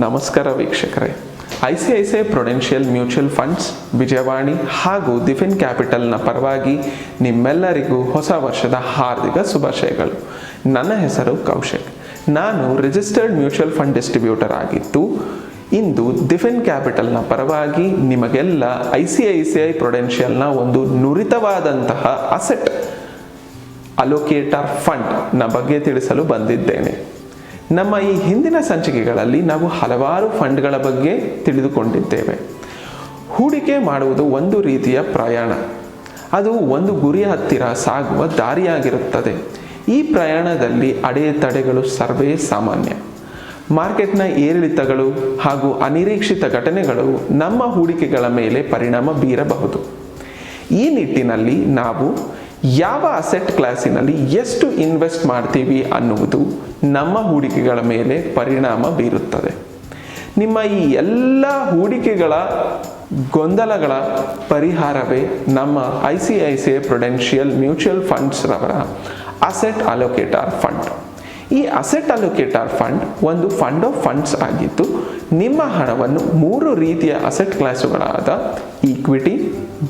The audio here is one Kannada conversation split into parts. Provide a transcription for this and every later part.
ನಮಸ್ಕಾರ ವೀಕ್ಷಕರೇ, ICICI Prudential mutual funds Vijayavani ಹಾಗೂ ದಿಫಿನ್ ಕ್ಯಾಪಿಟಲ್ನ ಪರವಾಗಿ ನಿಮ್ಮೆಲ್ಲರಿಗೂ ಹೊಸ ವರ್ಷದ ಹಾರ್ದಿಕ ಶುಭಾಶಯಗಳು. ನನ್ನ ಹೆಸರು ಕೌಶಿಕ್. ನಾನು ರಿಜಿಸ್ಟರ್ಡ್ ಮ್ಯೂಚುವಲ್ ಫಂಡ್ ಡಿಸ್ಟ್ರಿಬ್ಯೂಟರ್ ಆಗಿದ್ದು ಇಂದು ದಿಫಿನ್ ಕ್ಯಾಪಿಟಲ್ನ ಪರವಾಗಿ ನಿಮಗೆಲ್ಲ ICICI ಪ್ರೊಡೆನ್ಷಿಯಲ್ನ ಒಂದು ನುರಿತವಾದಂತಹ ಅಸೆಟ್ ಅಲೋಕೇಟರ್ ಫಂಡ್ನ ಬಗ್ಗೆ ತಿಳಿಸಲು ಬಂದಿದ್ದೇನೆ. ನಮ್ಮ ಈ ಹಿಂದಿನ ಸಂಚಿಕೆಗಳಲ್ಲಿ ನಾವು ಹಲವಾರು ಫಂಡ್ಗಳ ಬಗ್ಗೆ ತಿಳಿದುಕೊಂಡಿದ್ದೇವೆ. ಹೂಡಿಕೆ ಮಾಡುವುದು ಒಂದು ರೀತಿಯ ಪ್ರಯಾಣ. ಅದು ಒಂದು ಗುರಿಯ ಹತ್ತಿರ ಸಾಗುವ ದಾರಿಯಾಗಿರುತ್ತದೆ. ಈ ಪ್ರಯಾಣದಲ್ಲಿ ಅಡೆತಡೆಗಳು ಸರ್ವೇ ಸಾಮಾನ್ಯ. ಮಾರ್ಕೆಟ್ನ ಏರಿಳಿತಗಳು ಹಾಗೂ ಅನಿರೀಕ್ಷಿತ ಘಟನೆಗಳು ನಮ್ಮ ಹೂಡಿಕೆಗಳ ಮೇಲೆ ಪರಿಣಾಮ ಬೀರಬಹುದು. ಈ ನಿಟ್ಟಿನಲ್ಲಿ ನಾವು ಯಾವ ಅಸೆಟ್ ಕ್ಲಾಸಿನಲ್ಲಿ ಎಷ್ಟು ಇನ್ವೆಸ್ಟ್ ಮಾಡ್ತೀವಿ ಅನ್ನುವುದು ನಮ್ಮ ಹೂಡಿಕೆಗಳ ಮೇಲೆ ಪರಿಣಾಮ ಬೀರುತ್ತದೆ. ನಿಮ್ಮ ಈ ಎಲ್ಲ ಹೂಡಿಕೆಗಳ ಗೊಂದಲಗಳ ಪರಿಹಾರವೇ ನಮ್ಮ ICICI ಪ್ರೊಡೆನ್ಷಿಯಲ್ ಮ್ಯೂಚುವಲ್ ಫಂಡ್ಸ್ ರವರ ಅಸೆಟ್ ಅಲೋಕೇಟರ್ ಫಂಡ್. ಈ ಅಸೆಟ್ ಅಲೋಕೇಟರ್ ಫಂಡ್ ಒಂದು ಫಂಡ್ ಆಫ್ ಫಂಡ್ಸ್ ಆಗಿದ್ದು ನಿಮ್ಮ ಹಣವನ್ನು 3 ರೀತಿಯ ಅಸೆಟ್ ಕ್ಲಾಸುಗಳಾದ ಈಕ್ವಿಟಿ,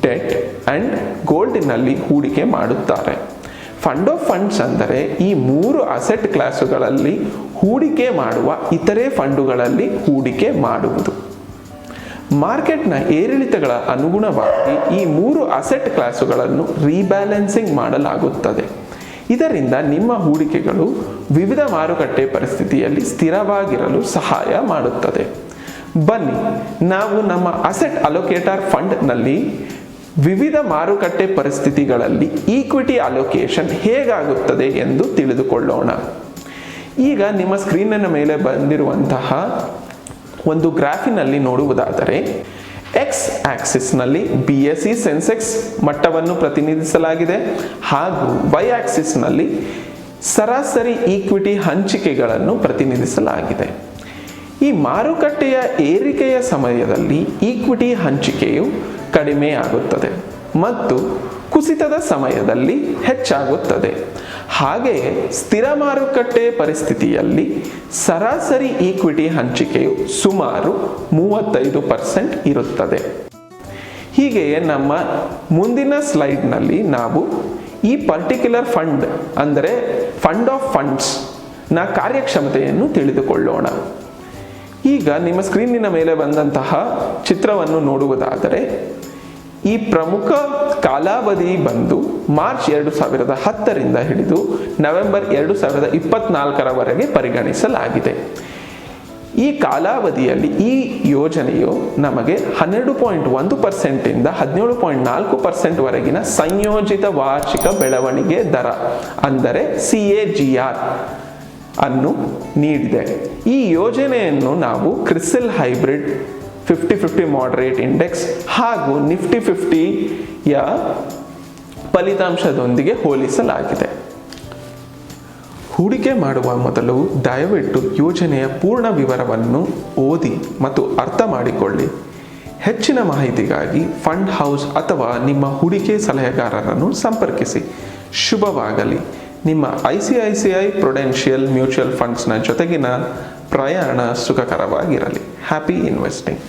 ಡೆಟ್ ಆ್ಯಂಡ್ ಗೋಲ್ಡ್ನಲ್ಲಿ ಹೂಡಿಕೆ ಮಾಡುತ್ತಾರೆ. ಫಂಡ್ ಆಫ್ ಫಂಡ್ಸ್ ಅಂದರೆ ಈ 3 ಅಸೆಟ್ ಕ್ಲಾಸುಗಳಲ್ಲಿ ಹೂಡಿಕೆ ಮಾಡುವ ಇತರೆ ಫಂಡುಗಳಲ್ಲಿ ಹೂಡಿಕೆ ಮಾಡುವುದು. ಮಾರ್ಕೆಟ್ನ ಏರಿಳಿತಗಳ ಅನುಗುಣವಾಗಿ ಈ 3 ಅಸೆಟ್ ಕ್ಲಾಸುಗಳನ್ನು ರೀಬ್ಯಾಲೆನ್ಸಿಂಗ್ ಮಾಡಲಾಗುತ್ತದೆ. ಇದರಿಂದ ನಿಮ್ಮ ಹೂಡಿಕೆಗಳು ವಿವಿಧ ಮಾರುಕಟ್ಟೆ ಪರಿಸ್ಥಿತಿಯಲ್ಲಿ ಸ್ಥಿರವಾಗಿರಲು ಸಹಾಯ ಮಾಡುತ್ತದೆ. ಬನ್ನಿ, ನಾವು ನಮ್ಮ ಅಸೆಟ್ ಅಲೋಕೇಟರ್ ಫಂಡ್ನಲ್ಲಿ ವಿವಿಧ ಮಾರುಕಟ್ಟೆ ಪರಿಸ್ಥಿತಿಗಳಲ್ಲಿ ಈಕ್ವಿಟಿ ಅಲೋಕೇಶನ್ ಹೇಗಾಗುತ್ತದೆ ಎಂದು ತಿಳಿದುಕೊಳ್ಳೋಣ. ಈಗ ನಿಮ್ಮ ಸ್ಕ್ರೀನಿನ ಮೇಲೆ ಬಂದಿರುವಂತಹ ಒಂದು ಗ್ರಾಫಿನಲ್ಲಿ ನೋಡುವುದಾದರೆ ಎಕ್ಸ್ ಆಕ್ಸಿಸ್ನಲ್ಲಿ BSE ಸೆನ್ಸೆಕ್ಸ್ ಮಟ್ಟವನ್ನು ಪ್ರತಿನಿಧಿಸಲಾಗಿದೆ ಹಾಗೂ ವೈ ಆಕ್ಸಿಸ್ನಲ್ಲಿ ಸರಾಸರಿ ಈಕ್ವಿಟಿ ಹಂಚಿಕೆಗಳನ್ನು ಪ್ರತಿನಿಧಿಸಲಾಗಿದೆ. ಈ ಮಾರುಕಟ್ಟೆಯ ಏರಿಕೆಯ ಸಮಯದಲ್ಲಿ ಈಕ್ವಿಟಿ ಹಂಚಿಕೆಯು ಕಡಿಮೆಯಾಗುತ್ತದೆ ಮತ್ತು ಕುಸಿತದ ಸಮಯದಲ್ಲಿ ಹೆಚ್ಚಾಗುತ್ತದೆ. ಹಾಗೆಯೇ ಸ್ಥಿರ ಮಾರುಕಟ್ಟೆ ಪರಿಸ್ಥಿತಿಯಲ್ಲಿ ಸರಾಸರಿ ಈಕ್ವಿಟಿ ಹಂಚಿಕೆಯು ಸುಮಾರು 35% ಇರುತ್ತದೆ. ಹೀಗೆಯೇ ನಮ್ಮ ಮುಂದಿನ ಸ್ಲೈಡ್ನಲ್ಲಿ ನಾವು ಈ ಪರ್ಟಿಕ್ಯುಲರ್ ಫಂಡ್ ಅಂದರೆ ಫಂಡ್ ಆಫ್ ಫಂಡ್ಸ್ನ ಕಾರ್ಯಕ್ಷಮತೆಯನ್ನು ತಿಳಿದುಕೊಳ್ಳೋಣ. ಈಗ ನಿಮ್ಮ ಸ್ಕ್ರೀನಿನ ಮೇಲೆ ಬಂದಂತಹ ಚಿತ್ರವನ್ನು ನೋಡುವುದಾದರೆ ಈ ಪ್ರಮುಖ ಕಾಲಾವಧಿ ಬಂದು ಮಾರ್ಚ್ 2010ರಿಂದ ಹಿಡಿದು ನವೆಂಬರ್ 2024ರವರೆಗೆ ಪರಿಗಣಿಸಲಾಗಿದೆ. ಈ ಕಾಲಾವಧಿಯಲ್ಲಿ ಈ ಯೋಜನೆಯು ನಮಗೆ 12.1% 17.4% ವರೆಗಿನ ಸಂಯೋಜಿತ ವಾರ್ಷಿಕ ಬೆಳವಣಿಗೆ ದರ ಅಂದರೆ CAGR ಅನ್ನು ನೀಡಿದೆ. ಈ ಯೋಜನೆಯನ್ನು ನಾವು ಕ್ರಿಸಿಲ್ ಹೈಬ್ರಿಡ್ 50/50 ಮಾಡರೇಟ್ ಇಂಡೆಕ್ಸ್ ಹಾಗೂ ನಿಫ್ಟಿ 50ಯ ಫಲಿತಾಂಶದೊಂದಿಗೆ ಹೋಲಿಸಲಾಗಿದೆ. ಹೂಡಿಕೆ ಮಾಡುವ ಮೊದಲು ದಯವಿಟ್ಟು ಯೋಜನೆಯ ಪೂರ್ಣ ವಿವರವನ್ನು ಓದಿ ಮತ್ತು ಅರ್ಥ ಮಾಡಿಕೊಳ್ಳಿ. ಹೆಚ್ಚಿನ ಮಾಹಿತಿಗಾಗಿ ಫಂಡ್ ಹೌಸ್ ಅಥವಾ ನಿಮ್ಮ ಹೂಡಿಕೆ ಸಲಹೆಗಾರರನ್ನು ಸಂಪರ್ಕಿಸಿ. ಶುಭವಾಗಲಿ. ನಿಮ್ಮ ICICI ಪ್ರೊಡೆನ್ಷಿಯಲ್ ಮ್ಯೂಚುವಲ್ ಫಂಡ್ಸ್ನ ಜೊತೆಗಿನ ಪ್ರಯಾಣ ಸುಖಕರವಾಗಿರಲಿ. Happy investing.